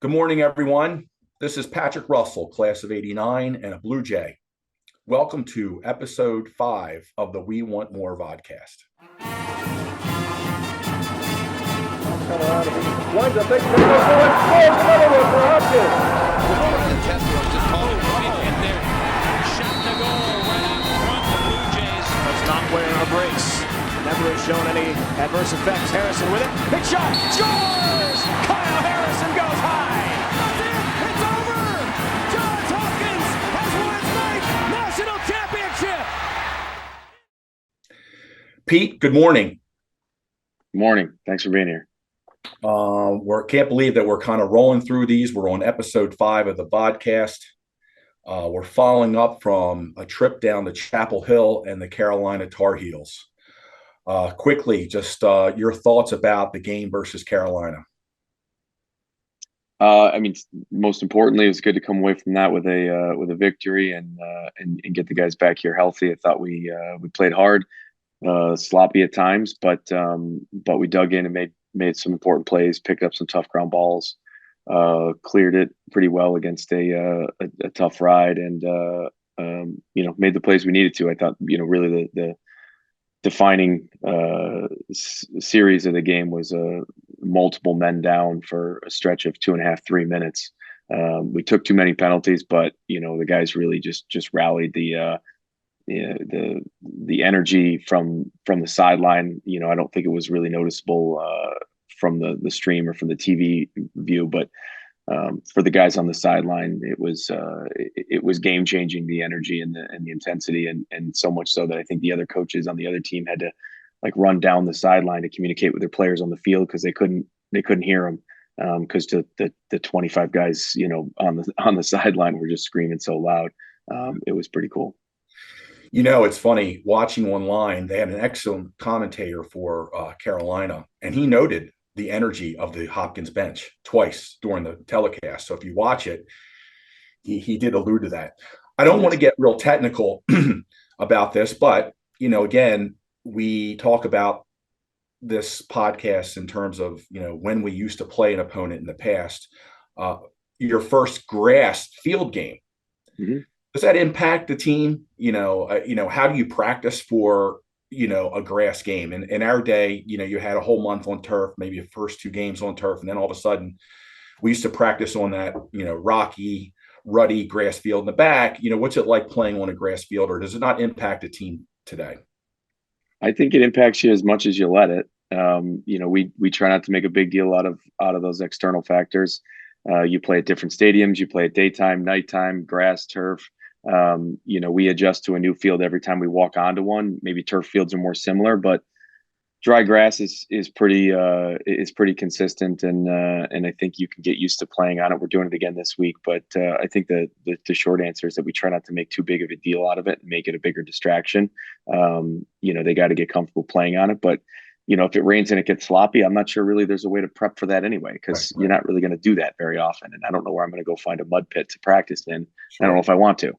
Good morning, everyone. This is Patrick Russell, class of '89 and a Blue Jay. Welcome to episode 5 of the We Want More Vodcast. Winds up, takes it, goes forward, scores another one for Hopkins. The test was just called right in there. Shot to goal right out front. The Blue Jays does not wear a brace. Never has shown any adverse effects. Harrison with it. Big shot. Scores! Kyle Harrison goes high. That's it. It's over. Johns Hopkins has won its ninth national championship. Pete, good morning. Good morning. Thanks for being here. Can't believe that we're kind of rolling through these. We're on episode 5 of the podcast. We're following up from a trip down to Chapel Hill and the Carolina Tar Heels. Quickly, just your thoughts about the game versus Carolina. Most importantly, it was good to come away from that with a victory and get the guys back here healthy. I thought we played hard, sloppy at times, but we dug in and made some important plays, picked up some tough ground balls, cleared it pretty well against a tough ride, and made the plays we needed to. I thought really the defining series of the game was multiple men down for a stretch of 2.5, 3 minutes. We took too many penalties, but the guys really just rallied the energy from the sideline. I don't think it was really noticeable from the stream or from the TV view, but for the guys on the sideline, it was game changing, the energy and the intensity, and so much so that I think the other coaches on the other team had to run down the sideline to communicate with their players on the field because they couldn't hear them because the 25 guys on the sideline were just screaming so loud. It was pretty cool. It's funny watching online. They had an excellent commentator for Carolina, and he noted the energy of the Hopkins bench twice during the telecast. So if you watch it, he did allude to that. I don't want to get real technical about this, but again, we talk about this podcast in terms of when we used to play an opponent in the past. Your first grass field game. Mm-hmm. Does that impact the team? How do you practice for a grass game? And in our day, you had a whole month on turf, maybe the first 2 games on turf, and then all of a sudden we used to practice on that rocky, ruddy grass field in the back. What's it like playing on a grass field, or does it not impact the team today? I think it impacts you as much as you let it. We try not to make a big deal out of those external factors. You play at different stadiums, you play at daytime, nighttime, grass, turf. We adjust to a new field every time we walk onto one. Maybe turf fields are more similar, but dry grass is pretty consistent, and I think you can get used to playing on it. We're doing it again this week, but I think the short answer is that we try not to make too big of a deal out of it and make it a bigger distraction. They got to get comfortable playing on it, but if it rains and it gets sloppy, I'm not sure really there's a way to prep for that anyway, because You're not really going to do that very often, and I don't know where I'm going to go find a mud pit to practice in. Sure. I don't know if I want to.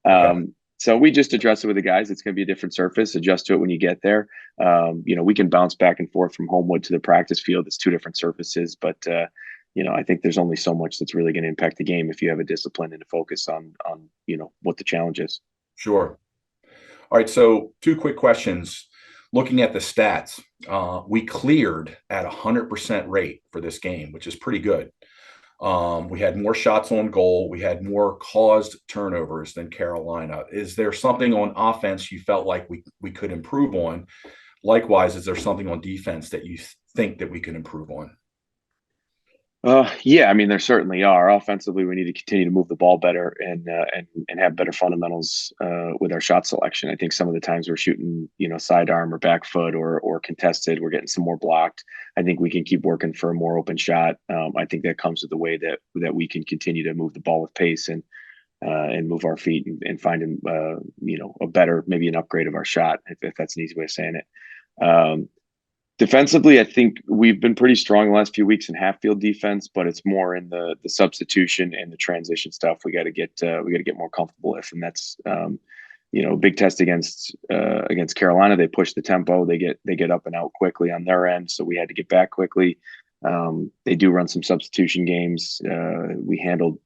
Okay. So we just address it with the guys. It's going to be a different surface. Adjust to it when you get there. We can bounce back and forth from Homewood to the practice field. It's 2 different surfaces, but I think there's only so much that's really going to impact the game if you have a discipline and a focus on what the challenge is. Sure. All right. So 2 quick questions. Looking at the stats, we cleared at 100% rate for this game, which is pretty good. We had more shots on goal. We had more caused turnovers than Carolina. Is there something on offense you felt like we could improve on? Likewise, is there something on defense that you think that we can improve on? There certainly are. Offensively, we need to continue to move the ball better and have better fundamentals with our shot selection. I think some of the times we're shooting, sidearm or back foot or contested, we're getting some more blocked. I think we can keep working for a more open shot. I think that comes with the way that we can continue to move the ball with pace and move our feet and find a better, maybe an upgrade of our shot, if that's an easy way of saying it. Defensively, I think we've been pretty strong the last few weeks in half field defense, but it's more in the substitution and the transition stuff. We got to get more comfortable with, and that's a big test against Carolina. They push the tempo, they get up and out quickly on their end, so we had to get back quickly. They do run some substitution games. We handled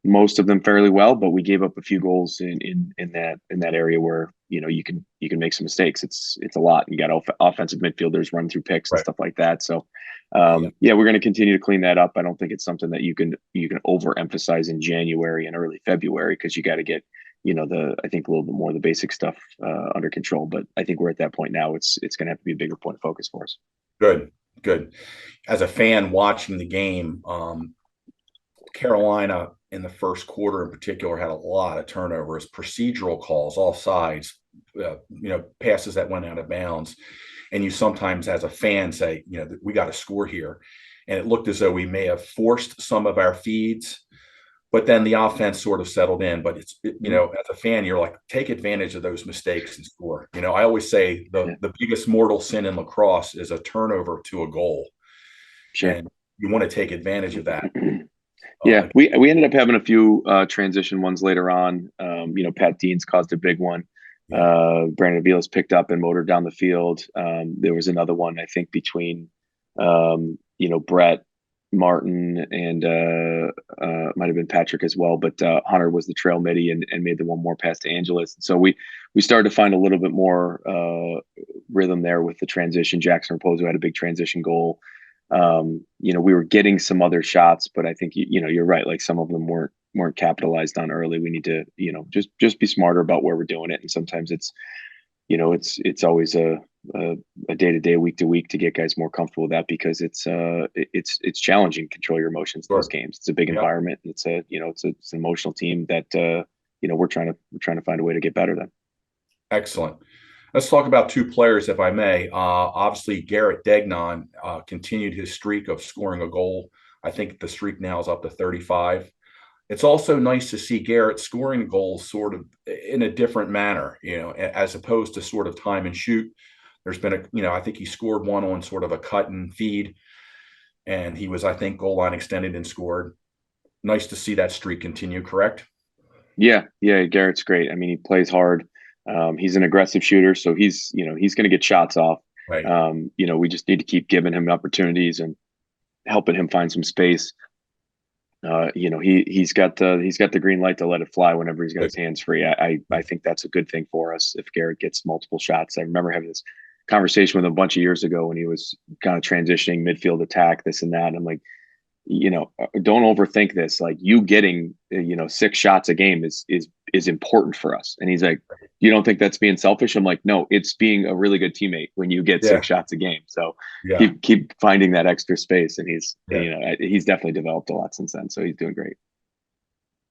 most of them fairly well, but we gave up a few goals in that area where you can make some mistakes. It's a lot. You got offensive midfielders run through picks and stuff like that. So we're going to continue to clean that up. I don't think it's something that you can overemphasize in January and early February, because you got to get I think a little bit more of the basic stuff under control. But I think we're at that point now. It's going to have to be a bigger point of focus for us. Good. As a fan watching the game, Carolina in the first quarter in particular had a lot of turnovers, procedural calls, offsides, passes that went out of bounds. And you sometimes as a fan say, we got to score here. And it looked as though we may have forced some of our feeds, but then the offense sort of settled in. But it's, as a fan, you're like, take advantage of those mistakes and score. I always say the biggest mortal sin in lacrosse is a turnover to a goal. Sure. And you want to take advantage of that. Yeah, we ended up having a few transition ones later on. Pat Dean's caused a big one. Brandon Avila's picked up and motored down the field. There was another one, I think, between Brett, Martin, and might have been Patrick as well. But Hunter was the trail midi and made the one more pass to Angeles. So we started to find a little bit more rhythm there with the transition. Jackson Raposo had a big transition goal. We were getting some other shots, but I think you're right. Like some of them weren't capitalized on early. We need to just be smarter about where we're doing it. And sometimes it's always a day-to-day, week-to-week to get guys more comfortable with that, because it's challenging to control your emotions in those games. It's a big environment. And it's it's an emotional team that we're trying to find a way to get better than. Excellent. Let's talk about two players, if I may. Obviously, Garrett Degnan continued his streak of scoring a goal. I think the streak now is up to 35. It's also nice to see Garrett scoring goals sort of in a different manner, as opposed to sort of time and shoot. There's been I think he scored one on sort of a cut and feed, and he was, I think, goal line extended and scored. Nice to see that streak continue, correct? Yeah, Garrett's great. I mean, he plays hard. He's an aggressive shooter, so he's going to get shots off. Right. We just need to keep giving him opportunities and helping him find some space. He's got the green light to let it fly whenever he's got his hands free. I think that's a good thing for us if Garrett gets multiple shots. I remember having this conversation with him a bunch of years ago when he was kind of transitioning midfield attack, this and that. And I'm like, don't overthink this. Like, you getting 6 shots a game is important for us. And he's like, you don't think that's being selfish? I'm like, no, it's being a really good teammate when you get 6 shots a game. So keep finding that extra space. And he's definitely developed a lot since then. So he's doing great.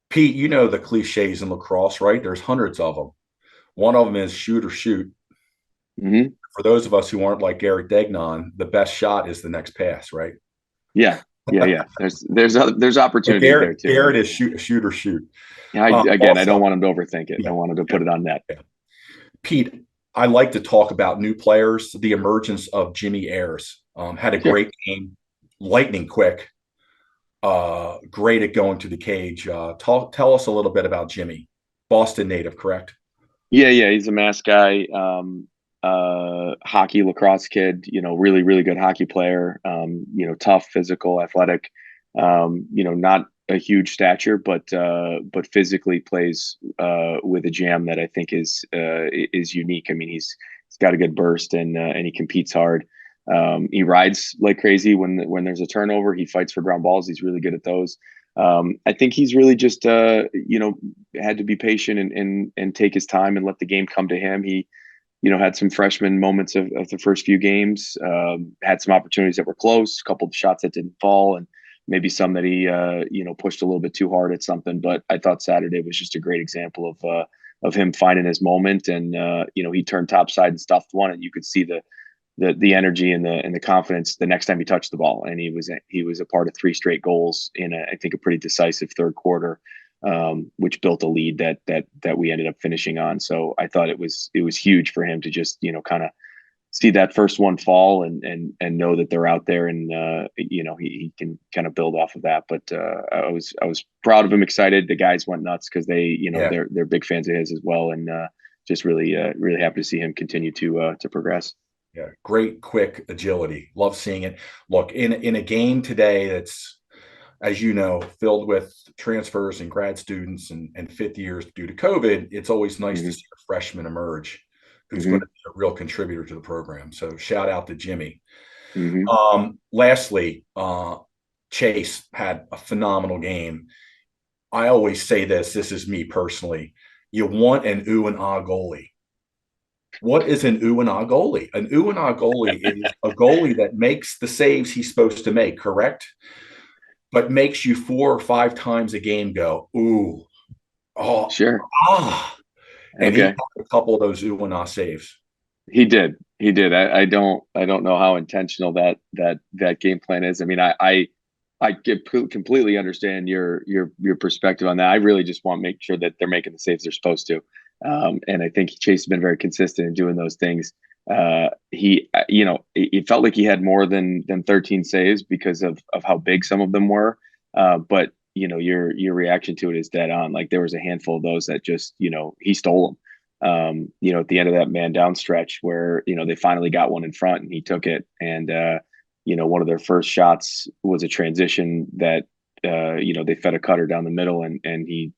Pete, the cliches in lacrosse, right? There's hundreds of them. One of them is shoot or shoot. Mm-hmm. For those of us who aren't like Garrett Degnan, the best shot is the next pass, right? Yeah. There's opportunity there too. Garrett is shoot or shoot. Yeah, I don't want him to overthink it. I want him to put it on net. Yeah. Pete, I like to talk about new players. The emergence of Jimmy Ayers had a great game, lightning quick, great at going to the cage. Tell us a little bit about Jimmy, Boston native, correct? Yeah, he's a Mass guy. Hockey, lacrosse kid, really, really good hockey player, tough, physical, athletic, not a huge stature, but physically plays with a jam that I think is unique. I mean, he's got a good burst and he competes hard. He rides like crazy when there's a turnover. He fights for ground balls. He's really good at those. I think he's really just had to be patient and take his time and let the game come to him. He had some freshman moments of the first few games, had some opportunities that were close, a couple of shots that didn't fall, and maybe some that he, pushed a little bit too hard at something. But I thought Saturday was just a great example of him finding his moment. And, he turned topside and stuffed one, and you could see the energy and the confidence the next time he touched the ball. And he was a part of 3 straight goals in I think a pretty decisive third quarter. Which built a lead that we ended up finishing on. So I thought it was huge for him to just, kind of see that first one fall and know that they're out there and, he can kind of build off of that. But I was proud of him, excited. The guys went nuts because they, they're big fans of his as well. And just really happy to see him continue to progress. Yeah, great, quick agility. Love seeing it. Look, in a game today that's, as you know, filled with transfers and grad students and fifth years due to COVID, it's always nice to Mm-hmm. see a freshman emerge who's Mm-hmm. going to be a real contributor to the program. So shout out to Jimmy. Mm-hmm. Lastly, Chase had a phenomenal game. I always say this is me personally. You want an ooh and ah goalie. What is an ooh and ah goalie? An ooh and ah goalie is a goalie that makes the saves he's supposed to make, correct? But makes you 4 or 5 times a game go, ooh, oh, Sure. ah. And he Okay. had a couple of those ooh and ah saves. He did. He did. I don't know how intentional that game plan is. I mean, completely understand your perspective on that. I really just want to make sure that they're making the saves they're supposed to. And I think Chase has been very consistent in doing those things. It felt like he had more than 13 saves because of how big some of them were. But your reaction to it is dead on. Like there was a handful of those that just he stole them. At the end of that man down stretch where, they finally got one in front and he took it. And, one of their first shots was a transition that, they fed a cutter down the middle and he,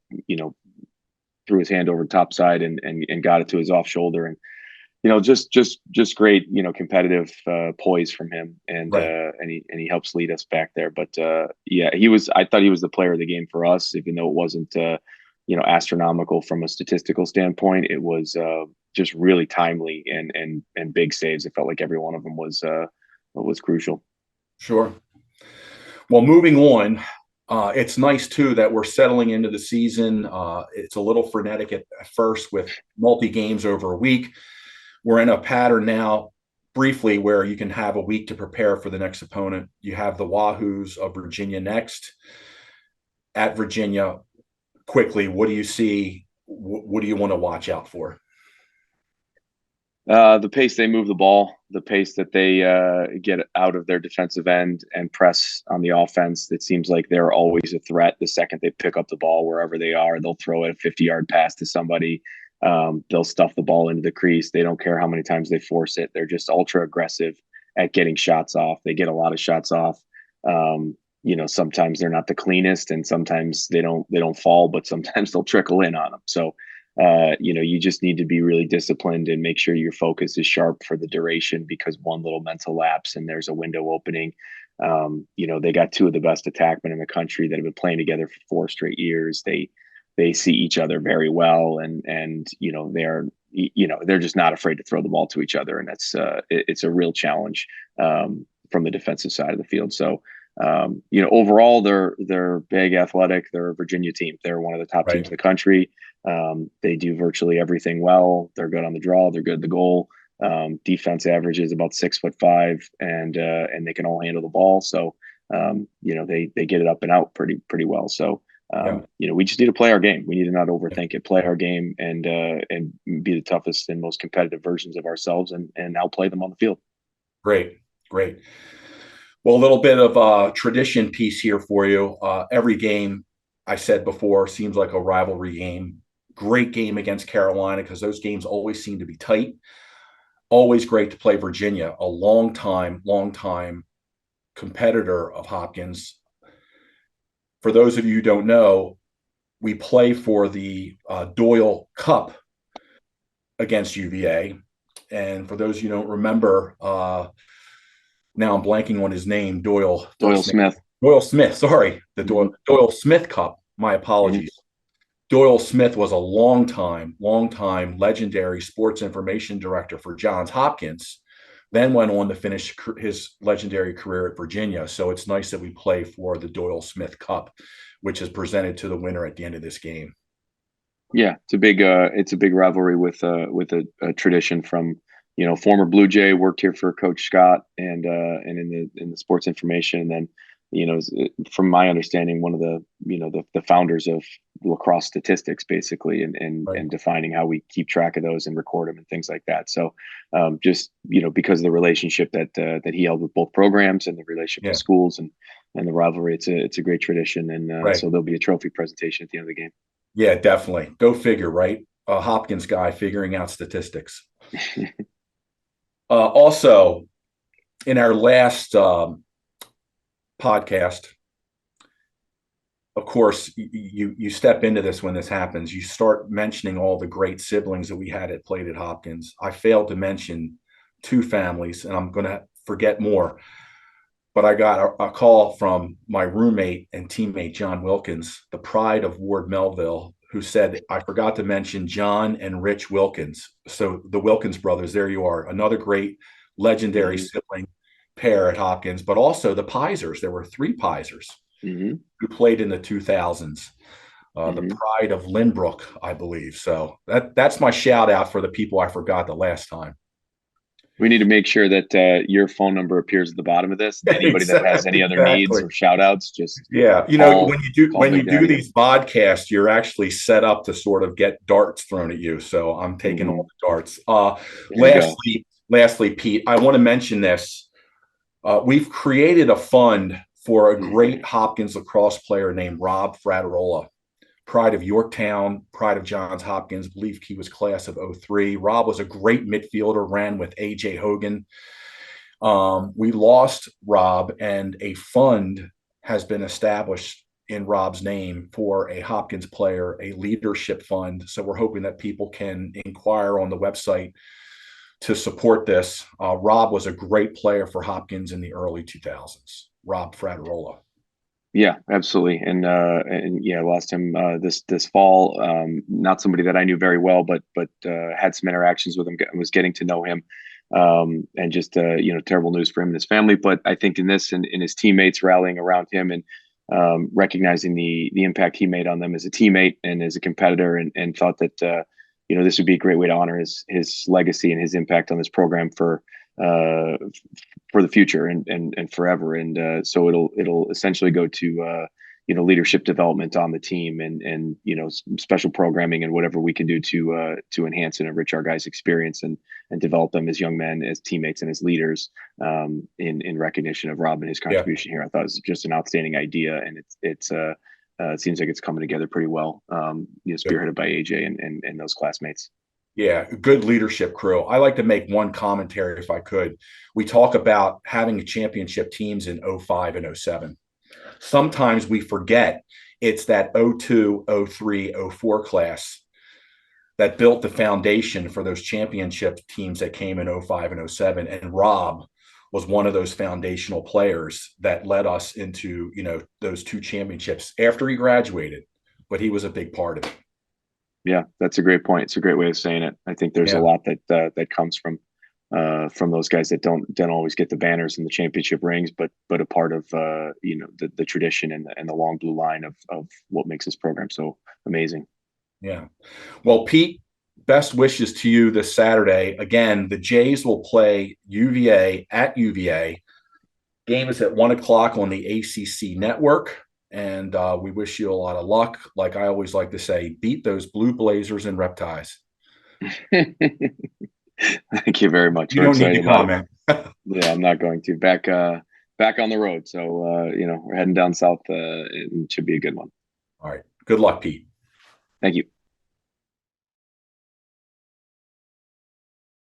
threw his hand over the top side and got it to his off shoulder. And, just great, competitive poise from him. And, Right. and he helps lead us back there. But, I thought he was the player of the game for us, even though it wasn't, astronomical from a statistical standpoint. It was just really timely and big saves. It felt like every one of them was crucial. Sure. Well, moving on, it's nice too that we're settling into the season. It's a little frenetic at first with multi games over a week. We're in a pattern now, briefly, where you can have a week to prepare for the next opponent. You have the Wahoos of Virginia next at Virginia. Quickly, what do you see? What do you want to watch out for? The pace they move the ball, the pace that they get out of their defensive end and press on the offense. It seems like they're always a threat. The second they pick up the ball, wherever they are, they'll throw it a 50-yard pass to somebody. They'll stuff the ball into the crease. They don't care how many times they force it. They're just ultra aggressive at getting shots off. They get a lot of shots off. Sometimes they're not the cleanest, and sometimes they don't fall, but sometimes they'll trickle in on them. So you just need to be really disciplined and make sure your focus is sharp for the duration, because one little mental lapse and there's a window opening. They got two of the best attackmen in the country that have been playing together for 4 straight years. They see each other very well, and they're just not afraid to throw the ball to each other, and it's a real challenge from the defensive side of the field. So overall they're big, athletic. They're a Virginia team. They're one of the top teams in the country. They do virtually everything well. They're good on the draw. They're good at the goal. Defense average is about 6'5", and they can all handle the ball. So they get it up and out pretty well. So we just need to play our game. We need to not overthink it. Play our game and be the toughest and most competitive versions of ourselves, and outplay them on the field. Great. Well, a little bit of a tradition piece here for you. Every game, I said before, seems like a rivalry game. Great game against Carolina, because those games always seem to be tight. Always great to play Virginia, a long time competitor of Hopkins. For those of you who don't know, we play for the Doyle Cup against UVA. And for those of you who don't remember, now I'm blanking on his name, Doyle Smith. Doyle Smith, sorry. The Doyle Smith Cup. My apologies. Mm-hmm. Doyle Smith was a long time legendary sports information director for Johns Hopkins, then went on to finish his legendary career at Virginia. So it's nice that we play for the Doyle Smith Cup, which is presented to the winner at the end of this game. Yeah, it's a big rivalry with a tradition from, former Blue Jay, worked here for Coach Scott and in the sports information. And then, from my understanding, one of the founders of lacrosse statistics, basically, and defining how we keep track of those and record them and things like that. So because of the relationship that he held with both programs and the relationship with schools and the rivalry, it's a great tradition. And so there'll be a trophy presentation at the end of the game. Yeah, definitely. Go figure, right? A Hopkins guy figuring out statistics. Also, in our last podcast, of course, you step into this when this happens. You start mentioning all the great siblings that we had that played at Hopkins. I failed to mention two families, and I'm going to forget more. But I got a call from my roommate and teammate, John Wilkins, the pride of Ward Melville, who said, I forgot to mention John and Rich Wilkins. So the Wilkins brothers, there you are, another great legendary sibling pair at Hopkins, but also the Pisers. There were three Pisers who played in the 2000s. The pride of Lynbrook, I believe. So that's my shout out for the people I forgot the last time. We need to make sure that your phone number appears at the bottom of this. Anybody that has any other needs or shout outs, just when you do these podcasts, you're actually set up to sort of get darts thrown at you. So I'm taking all the darts. Lastly, Pete, I want to mention this. We've created a fund for a great Hopkins lacrosse player named Rob Fraterola. Pride of Yorktown, pride of Johns Hopkins, believe he was class of 03. Rob was a great midfielder, ran with A.J. Hogan. We lost Rob, and a fund has been established in Rob's name for a Hopkins player, a leadership fund. So we're hoping that people can inquire on the website to support this. Rob was a great player for Hopkins in the early 2000s. Rob Fraterola. Yeah, absolutely. And yeah, I lost him this fall. Not somebody that I knew very well, but had some interactions with him, was getting to know him. And just terrible news for him and his family. But I think in this and his teammates rallying around him and recognizing the impact he made on them as a teammate and as a competitor, and thought that this would be a great way to honor his legacy and his impact on this program for the future and forever. And so it'll essentially go to leadership development on the team and special programming and whatever we can do to enhance and enrich our guys' experience and develop them as young men, as teammates, and as leaders in recognition of Rob and his contribution here. I thought it was just an outstanding idea, and it seems like it's coming together pretty well, spearheaded by AJ and those classmates. Yeah, good leadership crew. I like to make one commentary if I could. We talk about having championship teams in 05 and 07. Sometimes we forget it's that 02, 03, 04 class that built the foundation for those championship teams that came in 05 and 07. And Rob was one of those foundational players that led us into, those two championships after he graduated, but he was a big part of it. Yeah, that's a great point. It's a great way of saying it. I think there's a lot that comes from those guys that don't always get the banners and the championship rings, but a part of the tradition and the long blue line of what makes this program so amazing. Yeah. Well, Pete, best wishes to you this Saturday. Again, the Jays will play UVA at UVA. Game is at 1:00 on the ACC network. And we wish you a lot of luck. Like I always like to say, beat those blue blazers and reptiles. Thank you very much. You don't need to comment. Yeah, I'm not going to. Back on the road. So, we're heading down south. It should be a good one. All right. Good luck, Pete. Thank you.